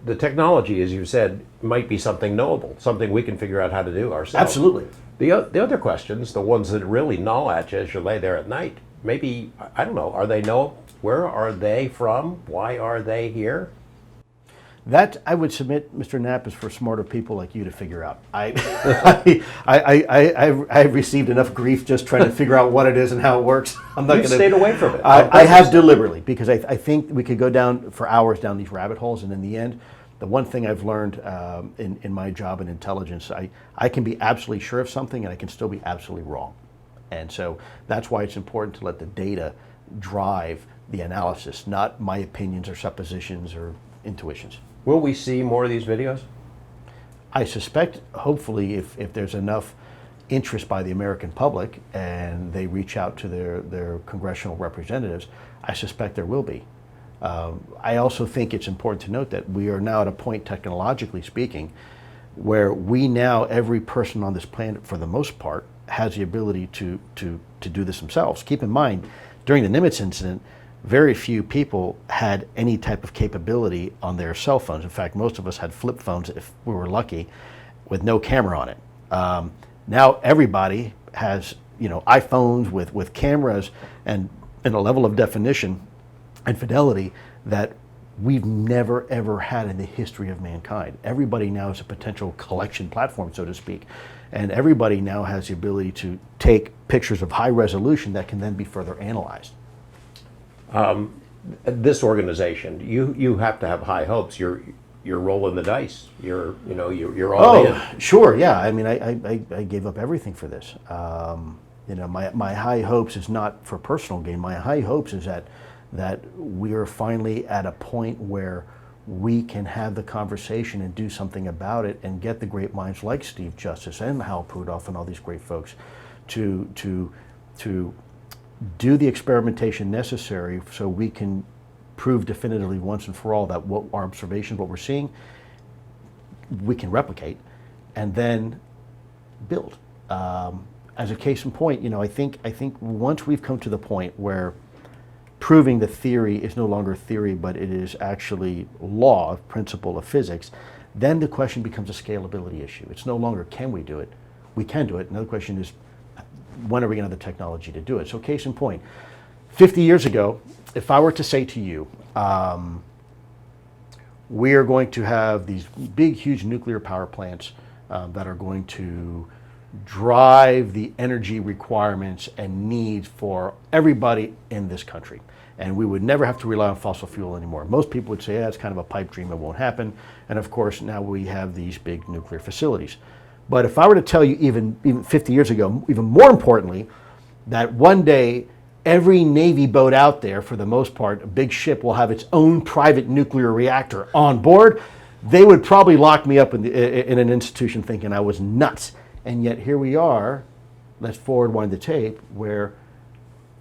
The technology, as you said, might be something knowable, something we can figure out how to do ourselves. Absolutely. The other questions, the ones that really gnaw at you as you lay there at night, maybe, I don't know, are they knowable? Where are they from? Why are they here? That I would submit, Mr. Knapp, is for smarter people like you to figure out. I've received enough grief just trying to figure out what it is and how it works. I'm not You've going stayed away from it. I have deliberately, because I think we could go down for hours down these rabbit holes, and in the end, the one thing I've learned in my job in intelligence, I can be absolutely sure of something and I can still be absolutely wrong. And so that's why it's important to let the data drive the analysis, not my opinions or suppositions or intuitions. Will we see more of these videos? I suspect, hopefully, if there's enough interest by the American public and they reach out to their congressional representatives, I suspect there will be. I also think it's important to note that we are now at a point, technologically speaking, where we now, every person on this planet, for the most part, has the ability to do this themselves. Keep in mind, during the Nimitz incident, very few people had any type of capability on their cell phones. In fact, most of us had flip phones, if we were lucky, with no camera on it. Now everybody has, iPhones with cameras and a level of definition and fidelity that we've never ever had in the history of mankind. Everybody now is a potential collection platform, so to speak, and everybody now has the ability to take pictures of high resolution that can then be further analyzed. This organization, you have to have high hopes. You're rolling the dice. You're all in. Oh, sure, yeah. I mean, I gave up everything for this. My high hopes is not for personal gain. My high hopes is that we are finally at a point where we can have the conversation and do something about it and get the great minds like Steve Justice and Hal Prudoff and all these great folks to do the experimentation necessary so we can prove definitively once and for all that what our observations, what we're seeing, we can replicate and then build. As a case in point, I think once we've come to the point where proving the theory is no longer theory, but it is actually law, principle of physics, then the question becomes a scalability issue. It's no longer can we do it, we can do it. Another question is when are we going to have the technology to do it? So case in point, 50 years ago, if I were to say to you, we are going to have these big, huge nuclear power plants that are going to drive the energy requirements and needs for everybody in this country. And we would never have to rely on fossil fuel anymore. Most people would say, it's kind of a pipe dream, it won't happen. And of course, now we have these big nuclear facilities. But if I were to tell you even 50 years ago, even more importantly, that one day every Navy boat out there, for the most part, a big ship will have its own private nuclear reactor on board, they would probably lock me up in an institution thinking I was nuts. And yet here we are, let's forward wind the tape, where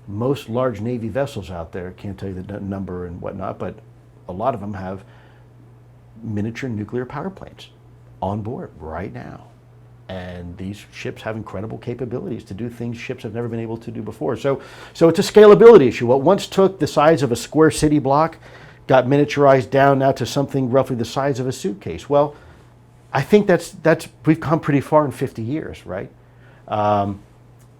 most large Navy vessels out there, can't tell you the number and whatnot, but a lot of them have miniature nuclear power plants on board right now. And these ships have incredible capabilities to do things ships have never been able to do before. So it's a scalability issue. What once took the size of a square city block got miniaturized down now to something roughly the size of a suitcase. Well, I think that's we've come pretty far in 50 years, right?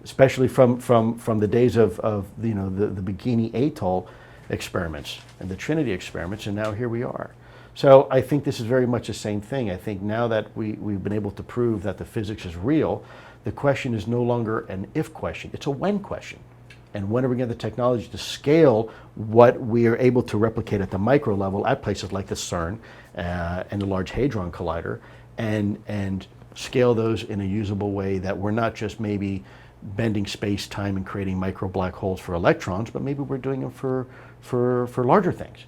Especially from the days of the Bikini Atoll experiments and the Trinity experiments, and now here we are. So I think this is very much the same thing. I think now that we've been able to prove that the physics is real, the question is no longer an if question, it's a when question. And when are we going to have the technology to scale what we are able to replicate at the micro level at places like the CERN and the Large Hadron Collider, and scale those in a usable way that we're not just maybe bending space-time and creating micro black holes for electrons, but maybe we're doing them for larger things.